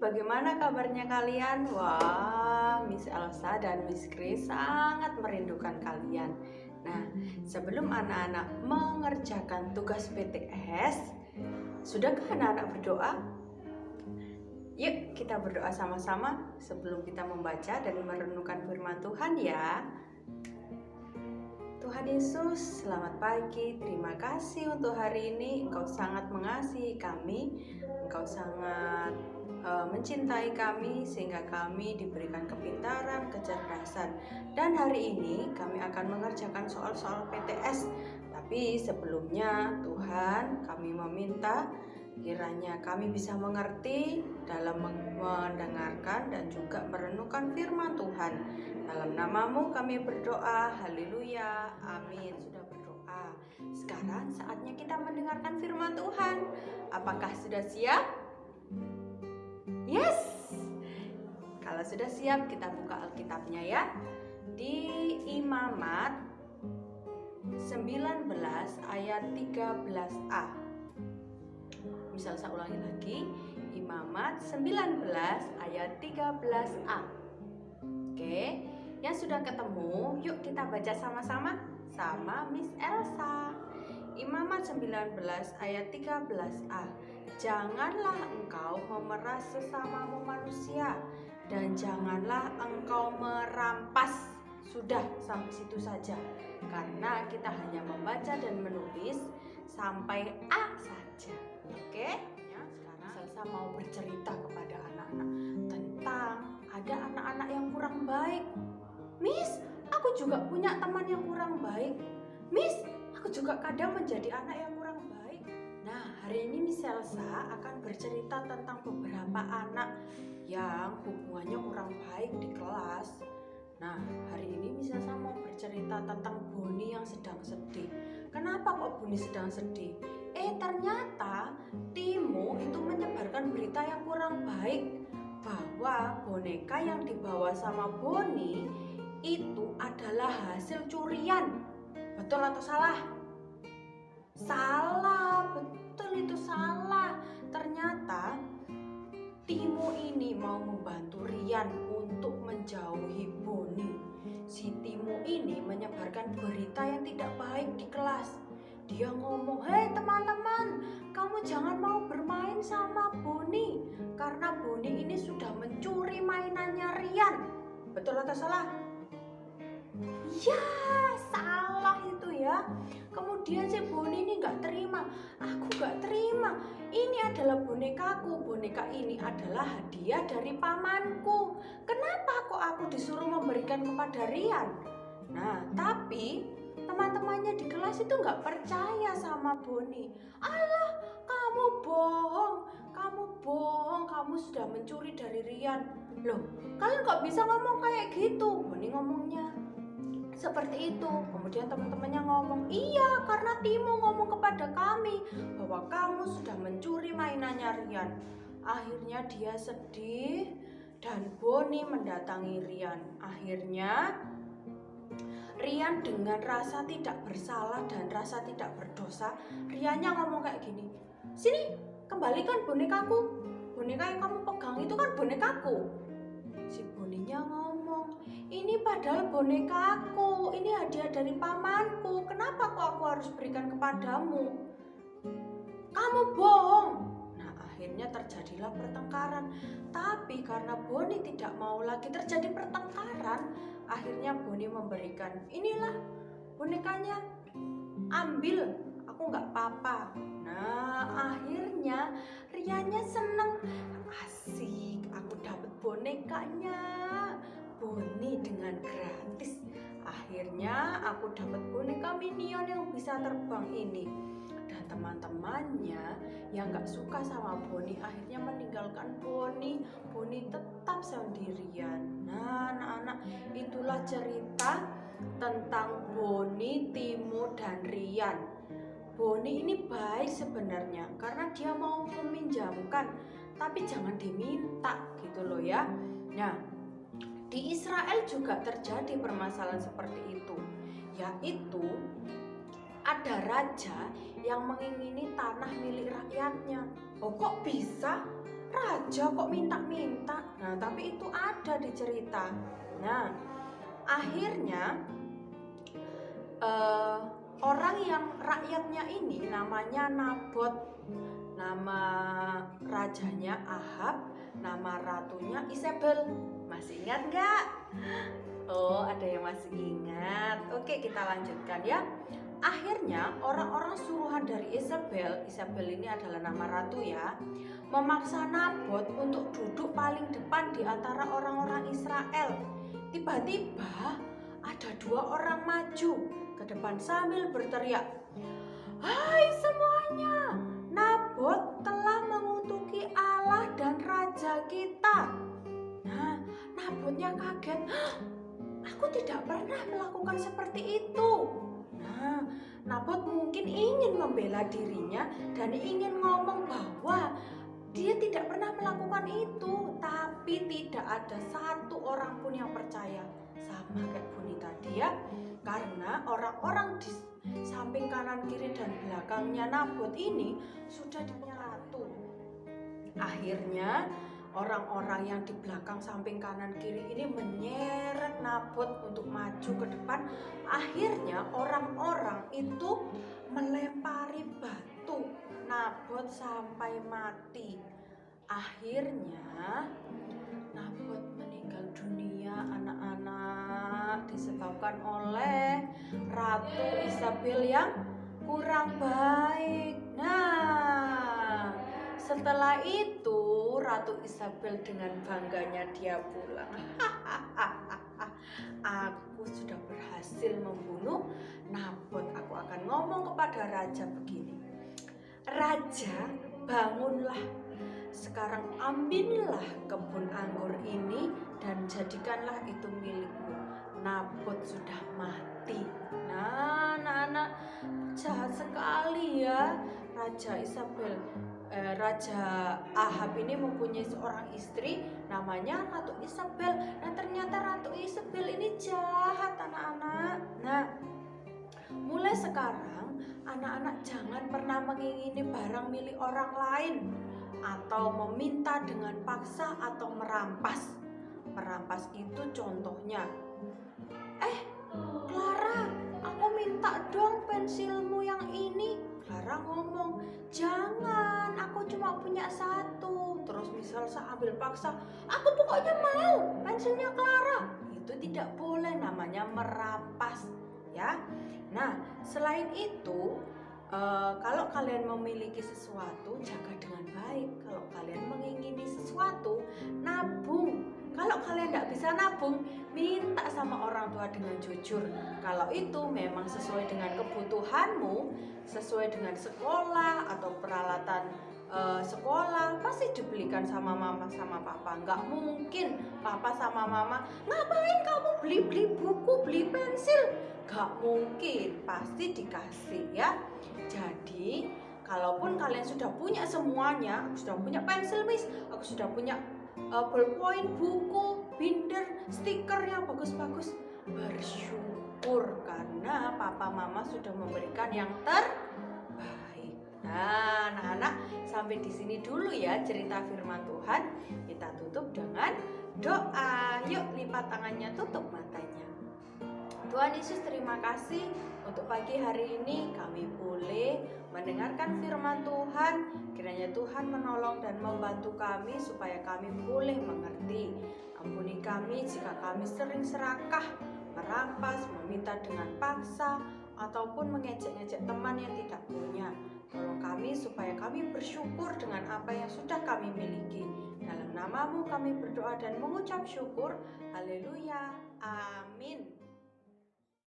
bagaimana kabarnya kalian? Wah, Miss Elsa dan Miss Grace sangat merindukan kalian. Nah, sebelum anak-anak mengerjakan tugas PTS, sudahkah anak-anak berdoa? Yuk kita berdoa sama-sama sebelum kita membaca dan merenungkan firman Tuhan ya. Tuhan Yesus, selamat pagi. Terima kasih untuk hari ini. Engkau sangat mengasihi kami. Engkau sangat mencintai kami sehingga kami diberikan kepintaran, kecerdasan. Dan hari ini kami akan mengerjakan soal-soal PTS. Tapi sebelumnya Tuhan, kami meminta kiranya kami bisa mengerti dalam mendengarkan dan juga merenungkan firman Tuhan. Dalam namamu kami berdoa, haleluya, amin. Sudah berdoa. Sekarang saatnya kita mendengarkan firman Tuhan. Apakah sudah siap? Yes! Kalau sudah siap kita buka Alkitabnya ya. Di Imamat 19 ayat 13a. Misal saya ulangi lagi, Imamat 19 ayat 13a. Oke, yang sudah ketemu, yuk kita baca sama-sama sama Miss Elsa. Imamat 19 ayat 13a. Janganlah engkau memeras sesamamu manusia, dan janganlah engkau merampas. Sudah sampai situ saja, karena kita hanya membaca dan menulis sampai A saja. Oke, ya, sekarang Elsa mau bercerita kepada anak-anak tentang ada anak-anak yang kurang baik. Miss, aku juga punya teman yang kurang baik. Miss, aku juga kadang menjadi anak yang kurang baik. Nah, hari ini Miss Elsa akan bercerita tentang beberapa anak yang hubungannya kurang baik di kelas. Nah, hari ini Miss Elsa mau bercerita tentang Boni yang sedang sedih. Kenapa kok Boni sedang sedih? Ternyata Timo itu menyebarkan berita yang kurang baik bahwa boneka yang dibawa sama Boni itu adalah hasil curian. Betul atau salah? Salah, betul itu salah. Ternyata Timo ini mau membantu Rian untuk menjauhi Boni. Si Timo ini menyebarkan berita yang tidak baik di kelas. Dia ngomong, "Hei teman-teman, kamu jangan mau bermain sama Boni, karena Boni ini sudah mencuri mainannya Rian." Betul atau salah? Ya, salah itu ya. Kemudian si Boni ini gak terima. Aku gak terima. Ini adalah bonekaku. Boneka ini adalah hadiah dari pamanku. Kenapa kok aku disuruh memberikan kepada Rian? Nah, tapi teman-temannya di kelas itu gak percaya sama Boni. Alah, kamu bohong. Kamu bohong. Kamu sudah mencuri dari Rian. Loh, kalian kok bisa ngomong kayak gitu? Boni ngomongnya seperti itu. Kemudian teman-temannya ngomong, "Iya, karena Timo ngomong kepada kami bahwa kamu sudah mencuri mainannya Rian." Akhirnya dia sedih dan Boni mendatangi Rian. Akhirnya Rian dengan rasa tidak bersalah dan rasa tidak berdosa, Riannya ngomong kayak gini, "Sini, kembalikan bonekaku. Boneka yang kamu pegang itu kan bonekaku." Si Boninya ngomong, "Ini padahal bonekaku, ini hadiah dari pamanku. Kenapa kok aku harus berikan kepadamu? Kamu bohong." Nah, akhirnya terjadilah pertengkaran. Tapi karena Boni tidak mau lagi terjadi pertengkaran, akhirnya Boni memberikan, "Inilah bonekanya, ambil, aku nggak apa-apa." Nah, akhirnya Riannya seneng. Asik, aku dapat bonekanya Boni dengan gratis. Akhirnya aku dapat boneka Minion yang bisa terbang ini. Dan teman-temannya yang gak suka sama Boni akhirnya meninggalkan Boni. Boni tetap sendirian. Nah, anak-anak, itulah cerita tentang Boni, Timo, dan Rian. Boni ini baik sebenarnya karena dia mau meminjamkan, tapi jangan diminta gitu loh ya. Nah, di Israel juga terjadi permasalahan seperti itu, yaitu ada raja yang mengingini tanah milik rakyatnya. Oh, kok bisa? Raja kok minta-minta? Nah, tapi itu ada di cerita. Nah, akhirnya orang yang rakyatnya ini namanya Nabot, nama rajanya Ahab, nama ratunya Isabel. Masih ingat nggak? Oh, ada yang masih ingat. Oke, kita lanjutkan ya. Akhirnya orang-orang suruhan dari Isabel ini adalah nama ratu ya, memaksa Nabot untuk duduk paling depan di antara orang-orang Israel. Tiba-tiba ada 2 orang maju ke depan sambil berteriak, "Hai semuanya, Nabot telah mengutuki Allah dan raja kita." Nah, Nabotnya kaget. "Aku tidak pernah melakukan seperti itu." Nah, Nabot mungkin ingin membela dirinya dan ingin ngomong bahwa dia tidak pernah melakukan itu, tapi tidak ada satu orang pun yang percaya. Sama kayak bunyi tadi ya, karena orang-orang di samping kanan kiri dan belakangnya Nabot ini sudah punya ratu. Akhirnya orang-orang yang di belakang samping kanan kiri ini menyeret Nabot untuk maju ke depan. Akhirnya orang-orang itu melempari batu Nabot sampai mati. Akhirnya Nabot meninggal dunia, anak-anak, disebabkan oleh Ratu Isabel yang kurang baik. Nah, setelah itu Ratu Isabel dengan bangganya dia pulang. Aku sudah berhasil membunuh Nabot. Aku akan ngomong kepada raja begini, "Raja, bangunlah. Sekarang ambillah kebun anggur ini dan jadikanlah itu milikmu. Nabot sudah mati." Nah, anak-anak, jahat sekali ya Raja Ahab ini mempunyai seorang istri namanya Ratu Isabel. Nah, ternyata Ratu Isabel ini jahat, anak-anak. Nah, mulai sekarang anak-anak jangan pernah mengingini barang milik orang lain atau meminta dengan paksa atau merampas. Merampas itu contohnya, Clara, aku minta dong pensilmu yang ini." Clara ngomong, "Jangan, aku cuma punya 1. Terus misal saya ambil paksa, "Aku pokoknya mau pensilnya Clara." Itu tidak boleh, namanya merampas ya. Nah, selain itu, kalau kalian memiliki sesuatu, jaga dengan baik. Kalau kalian mengingini sesuatu, nabung. Kalau kalian tidak bisa nabung, minta sama orang tua dengan jujur. Kalau itu memang sesuai dengan kebutuhanmu, sesuai dengan sekolah atau peralatan sekolah, pasti dibelikan sama mama sama papa. Nggak mungkin papa sama mama, "Ngapain kamu beli buku, beli pensil?" Nggak mungkin, pasti dikasih ya. Jadi kalaupun kalian sudah punya semuanya, aku sudah punya pensil miss, aku sudah punya ballpoint, buku, binder, stiker yang bagus-bagus, bersyukur karena papa mama sudah memberikan yang terbaik. Nah, anak-anak, sampai di sini dulu ya cerita firman Tuhan. Kita tutup dengan doa. Yuk, lipat tangannya, tutup matanya. Tuhan Yesus, terima kasih untuk pagi hari ini kami boleh mendengarkan firman Tuhan. Kiranya Tuhan menolong dan membantu kami supaya kami boleh mengerti. Ampuni kami jika kami sering serakah, merampas, meminta dengan paksa, ataupun mengejek-ngejek teman yang tidak punya. Tolong kami supaya kami bersyukur dengan apa yang sudah kami miliki. Dalam nama-Mu kami berdoa dan mengucap syukur. Haleluya. Amin.